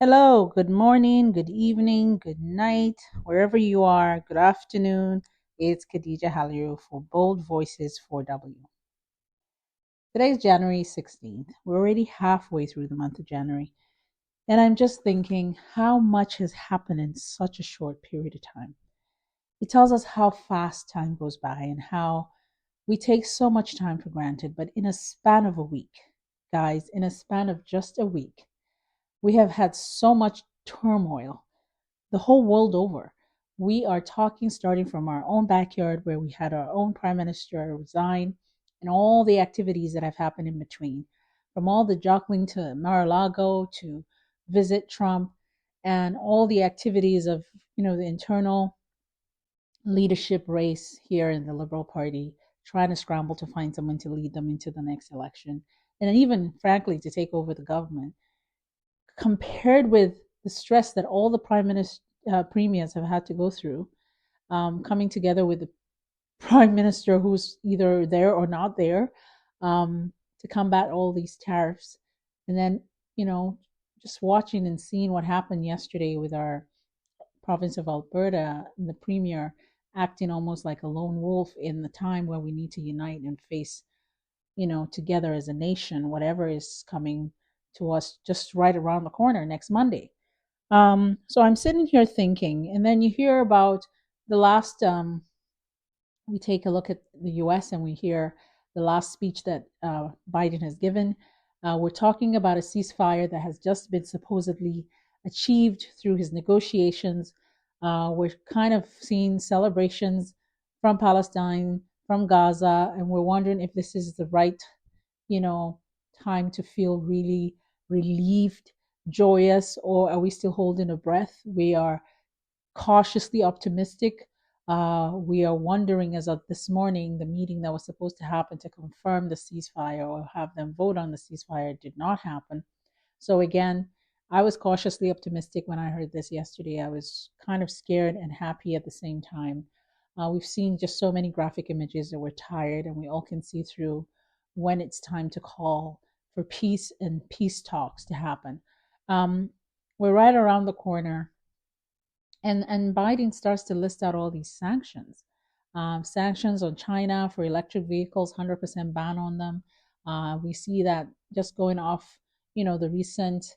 Hello, good morning, good evening, good night, wherever you are, good afternoon. It's Khadija Haliru for Bold Voices 4W. Today's January 16th. We're already halfway through the month of January, and I'm just thinking how much has happened in such a short period of time. It tells us how fast time goes by and how we take so much time for granted, but in a span of a week, guys, in a span of just a week, we have had so much turmoil the whole world over. We are talking starting from our own backyard where we had our own prime minister resign and all the activities that have happened in between, from all the jockling to Mar-a-Lago to visit Trump and all the activities of, the internal leadership race here in the Liberal Party, trying to scramble to find someone to lead them into the next election, and even, frankly, to take over the government compared with the stress that all the premiers have had to go through, coming together with the prime minister who's either there or not there, to combat all these tariffs. And then, just watching and seeing what happened yesterday with our province of Alberta and the premier acting almost like a lone wolf in the time where we need to unite and face, together as a nation, whatever is coming to us just right around the corner next Monday. So I'm sitting here thinking, and then you hear about the last. We take a look at the U.S. and we hear the last speech that Biden has given. We're talking about a ceasefire that has just been supposedly achieved through his negotiations. We're kind of seeing celebrations from Palestine, from Gaza, and we're wondering if this is the right, you know, time to feel really relieved, joyous, or are we still holding a breath? We are cautiously optimistic. We are wondering, as of this morning, the meeting that was supposed to happen to confirm the ceasefire or have them vote on the ceasefire did not happen. So, again, I was cautiously optimistic when I heard this yesterday. I was kind of scared and happy at the same time. We've seen just so many graphic images that we're tired, and we all can see through when it's time to call for peace and peace talks to happen. Um, we're right around the corner, and Biden starts to list out all these sanctions. Sanctions on China for electric vehicles, 100% ban on them. We see that just going off, the recent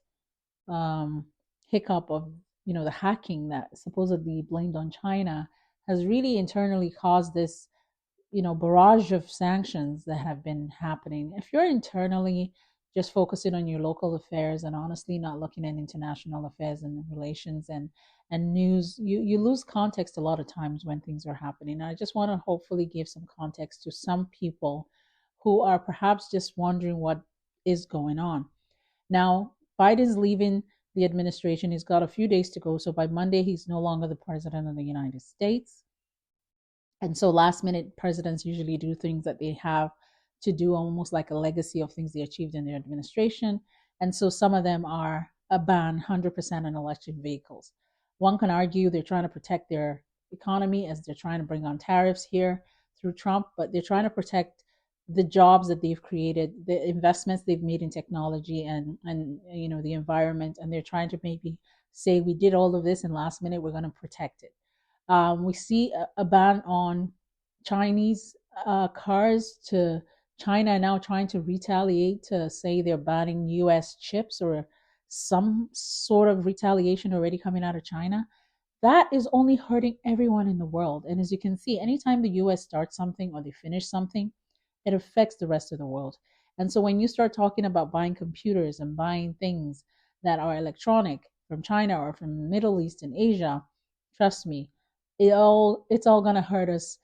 um, hiccup of, the hacking that supposedly blamed on China has really internally caused this, barrage of sanctions that have been happening. If you're internally just focusing on your local affairs and honestly not looking at international affairs and relations and news, you lose context a lot of times when things are happening. And I just want to hopefully give some context to some people who are perhaps just wondering what is going on. Now, Biden's leaving the administration. He's got a few days to go. So by Monday, he's no longer the president of the United States. And so last minute presidents usually do things that they have to do, almost like a legacy of things they achieved in their administration. And so some of them are a ban 100% on electric vehicles. One can argue they're trying to protect their economy as they're trying to bring on tariffs here through Trump, but they're trying to protect the jobs that they've created, the investments they've made in technology and the environment, and they're trying to maybe say we did all of this and last minute we're going to protect it. We see a ban on Chinese cars to China now trying to retaliate to say they're banning US chips or some sort of retaliation already coming out of China. That is only hurting everyone in the world. And as you can see, anytime the US starts something or they finish something, it affects the rest of the world. And so when you start talking about buying computers and buying things that are electronic from China or from the Middle East and Asia, trust me, it's all gonna hurt us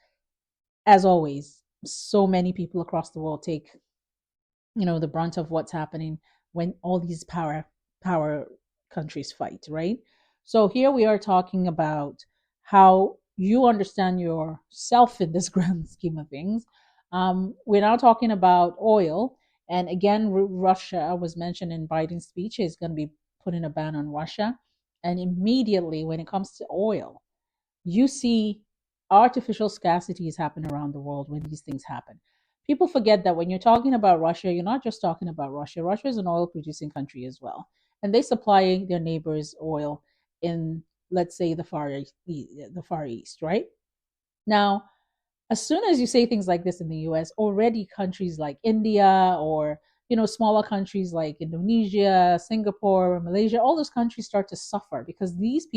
as always. So many people across the world take, the brunt of what's happening when all these power countries fight, right? So here we are talking about how you understand yourself in this grand scheme of things. We're now talking about oil. And again, Russia was mentioned in Biden's speech. He's going to be putting a ban on Russia. And immediately, when it comes to oil, you see artificial scarcities happen around the world when these things happen. People forget that when you're talking about Russia, you're not just talking about Russia. Russia is an oil producing country as well. and they supply their neighbors oil in, let's say, the Far East, right? Now, as soon as you say things like this in the US, already countries like India, or smaller countries like Indonesia, Singapore, Malaysia, all those countries start to suffer because these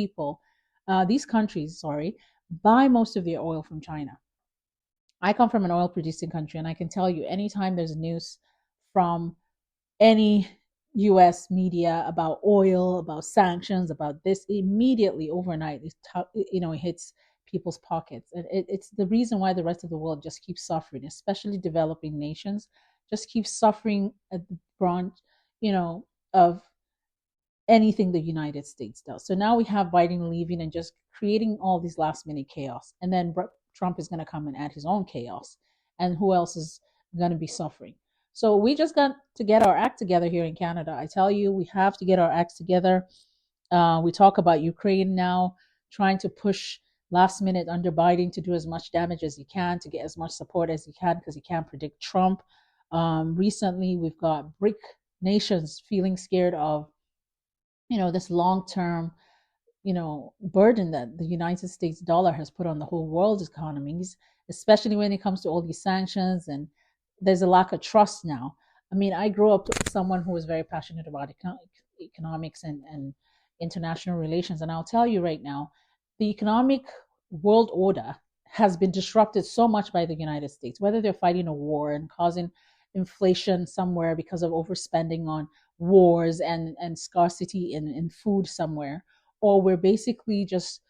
countries, sorry, buy most of their oil from China. I come from an oil producing country, and I can tell you, anytime there's news from any US media about oil, about sanctions, about this, immediately overnight, it hits people's pockets. And it's the reason why the rest of the world just keeps suffering, especially developing nations, just keep suffering at the brunt, of anything the United States does. So now we have Biden leaving and just creating all these last minute chaos. And then Trump is going to come and add his own chaos. And who else is going to be suffering? So we just got to get our act together here in Canada. I tell you, we have to get our acts together. We talk about Ukraine now, trying to push last minute under Biden to do as much damage as he can, to get as much support as he can, because he can't predict Trump. Recently, we've got BRIC nations feeling scared of this long term burden that the United States dollar has put on the whole world's economies, especially when it comes to all these sanctions. And there's a lack of trust now. I mean, I grew up with someone who was very passionate about economics and international relations. And I'll tell you right now, the economic world order has been disrupted so much by the United States, whether they're fighting a war and causing inflation somewhere because of overspending on wars and scarcity in food somewhere, or we're basically just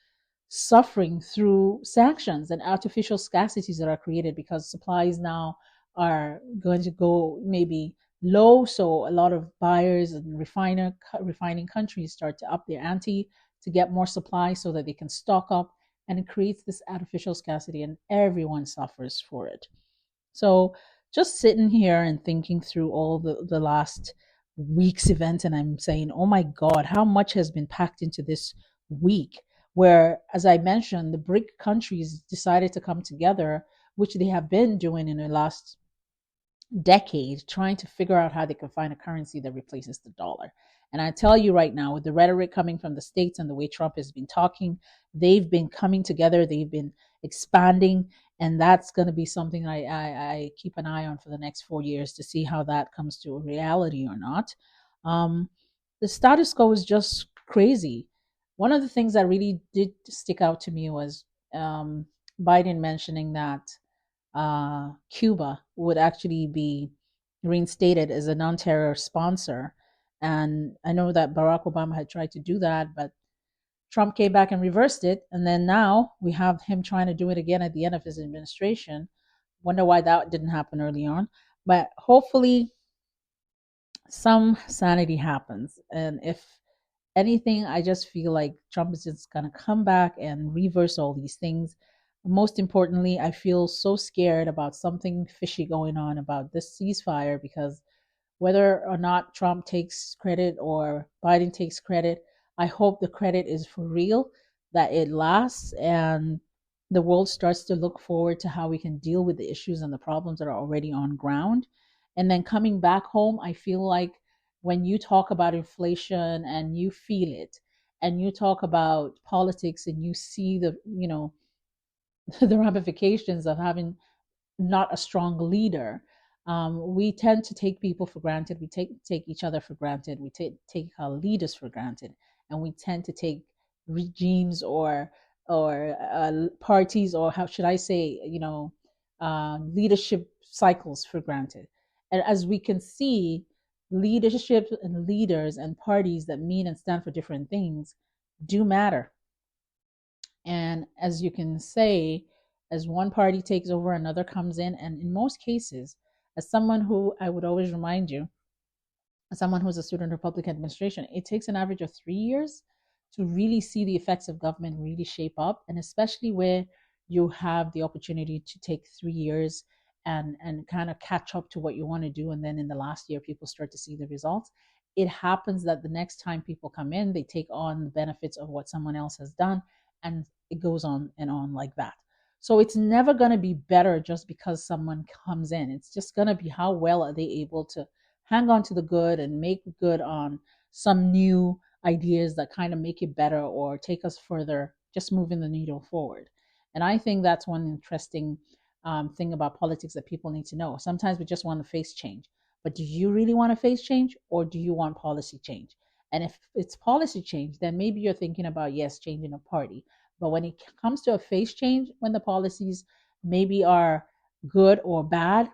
suffering through sanctions and artificial scarcities that are created because supplies now are going to go maybe low. So a lot of buyers and refining countries start to up their ante to get more supply so that they can stock up, and it creates this artificial scarcity, and everyone suffers for it. So just sitting here and thinking through all the last week's event, and I'm saying, oh my God, how much has been packed into this week? Where, as I mentioned, the BRIC countries decided to come together, which they have been doing in the last decade, trying to figure out how they can find a currency that replaces the dollar. And I tell you right now, with the rhetoric coming from the States and the way Trump has been talking, they've been coming together, they've been expanding, and that's going to be something I keep an eye on for the next 4 years to see how that comes to a reality or not. Um, the status quo is just crazy. One of the things that really did stick out to me was Biden mentioning that Cuba would actually be reinstated as a non terror sponsor. And I know that Barack Obama had tried to do that, but Trump came back and reversed it. And then now we have him trying to do it again at the end of his administration. Wonder why that didn't happen early on. But hopefully, some sanity happens. And if anything, I just feel like Trump is just going to come back and reverse all these things. Most importantly, I feel so scared about something fishy going on about this ceasefire, because whether or not Trump takes credit or Biden takes credit, I hope the credit is for real, that it lasts, and the world starts to look forward to how we can deal with the issues and the problems that are already on ground. And then coming back home, I feel like when you talk about inflation and you feel it, and you talk about politics and you see the ramifications of having not a strong leader. We tend to take people for granted. We take each other for granted. We take our leaders for granted, and we tend to take regimes or parties, or how should I say, leadership cycles for granted. And as we can see, leadership and leaders and parties that mean and stand for different things do matter. And as you can say, as one party takes over, another comes in. And in most cases, as someone who I would always remind you, as someone who's a student of public administration, it takes an average of 3 years to really see the effects of government really shape up. And especially where you have the opportunity to take 3 years and kind of catch up to what you want to do. And then in the last year, people start to see the results. It happens that the next time people come in, they take on the benefits of what someone else has done, and it goes on and on like that. So it's never going to be better just because someone comes in. It's just going to be how well are they able to hang on to the good and make good on some new ideas that kind of make it better or take us further, just moving the needle forward. And I think that's one interesting thing about politics that people need to know. Sometimes we just want to face change, but do you really want to face change, or do you want policy change? And if it's policy change, then maybe you're thinking about, yes, changing a party. But when it comes to a face change, when the policies maybe are good or bad,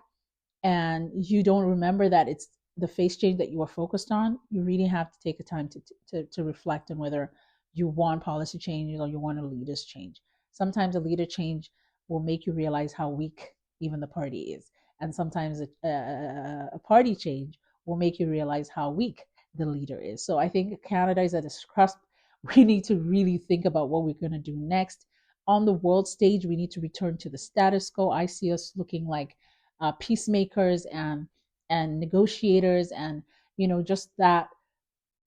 and you don't remember that it's the face change that you are focused on, you really have to take a time to reflect on whether you want policy changes or you want a leader's change. Sometimes a leader change will make you realize how weak even the party is. And sometimes a party change will make you realize how weak the leader is. So I think Canada is at a cusp. We need to really think about what we're going to do next. On the world stage, we need to return to the status quo. I see us looking like peacemakers and negotiators, and just that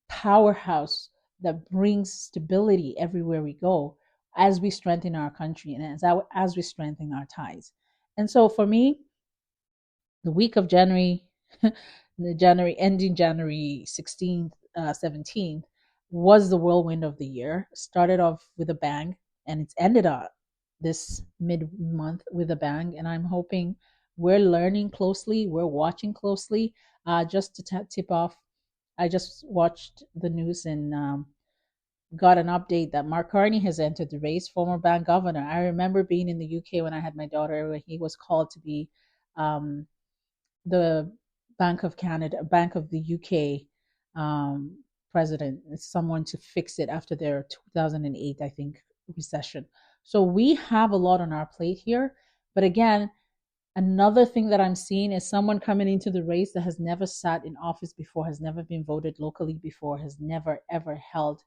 powerhouse that brings stability everywhere we go, as we strengthen our country and as we strengthen our ties. And so for me, the week of January, the January ending January 16th, 17th, was the whirlwind of the year. Started off with a bang, and it's ended up this mid-month with a bang. And I'm hoping we're learning closely, we're watching closely. Just to tip off, I just watched the news and got an update that Mark Carney has entered the race, former bank governor. I remember being in the UK when I had my daughter, when he was called to be um, the Bank of Canada, Bank of the UK president, someone to fix it after their 2008, I think, recession. So we have a lot on our plate here. But again, another thing that I'm seeing is someone coming into the race that has never sat in office before, has never been voted locally before, has never ever held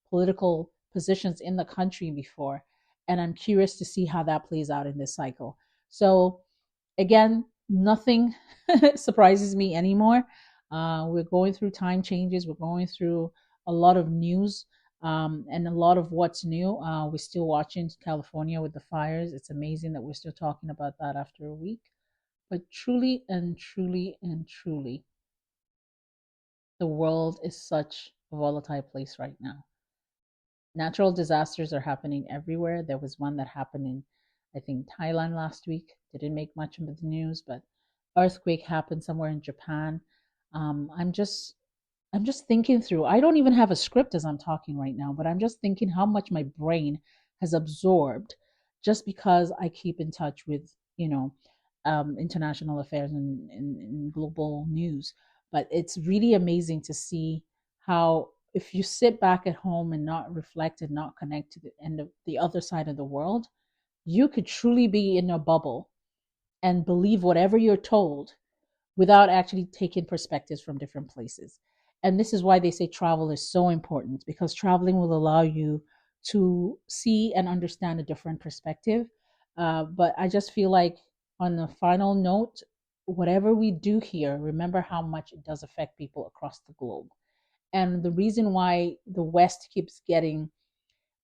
political positions in the country before. And I'm curious to see how that plays out in this cycle. So again, nothing surprises me anymore. We're going through time changes. We're going through a lot of news and a lot of what's new. We're still watching California with the fires. It's amazing that we're still talking about that after a week. But truly and truly and truly, the world is such a volatile place right now. Natural disasters are happening everywhere. There was one that happened in, I think, Thailand last week. Didn't make much of the news, but earthquake happened somewhere in Japan. Um, I'm just I'm just thinking through. I don't even have a script as I'm talking right now, but I'm just thinking how much my brain has absorbed just because I keep in touch with, international affairs and global news. But it's really amazing to see how, if you sit back at home and not reflect and not connect to the end of the other side of the world, you could truly be in a bubble and believe whatever you're told without actually taking perspectives from different places. And this is why they say travel is so important, because traveling will allow you to see and understand a different perspective. But I just feel like, on the final note, whatever we do here, remember how much it does affect people across the globe. And the reason why the West keeps getting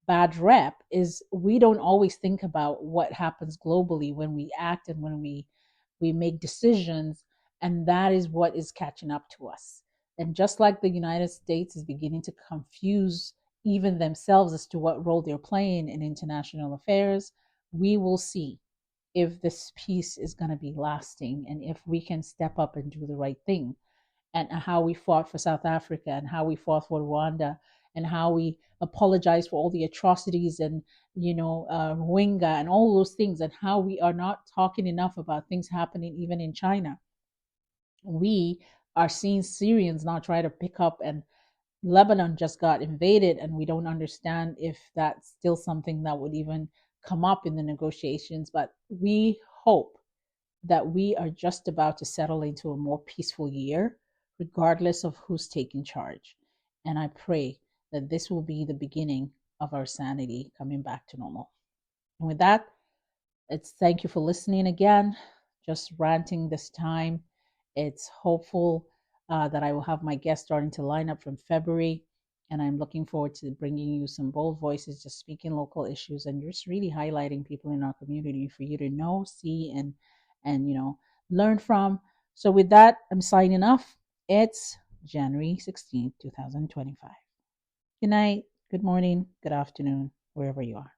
bad rep is we don't always think about what happens globally when we act and when we make decisions, and that is what is catching up to us. And just like the United States is beginning to confuse even themselves as to what role they're playing in international affairs, we will see if this peace is going to be lasting and if we can step up and do the right thing. And how we fought for South Africa and how we fought for Rwanda and how we apologized for all the atrocities and Rohingya and all those things, and how we are not talking enough about things happening even in China. We are seeing Syrians now try to pick up, and Lebanon just got invaded, and we don't understand if that's still something that would even come up in the negotiations. But we hope that we are just about to settle into a more peaceful year, regardless of who's taking charge. And I pray that this will be the beginning of our sanity coming back to normal. And with that, it's thank you for listening again. Just ranting this time. It's hopeful that I will have my guests starting to line up from February. And I'm looking forward to bringing you some bold voices, just speaking local issues and just really highlighting people in our community for you to know, see, and learn from. So with that, I'm signing off. It's January 16th, 2025. Good night, good morning, good afternoon, wherever you are.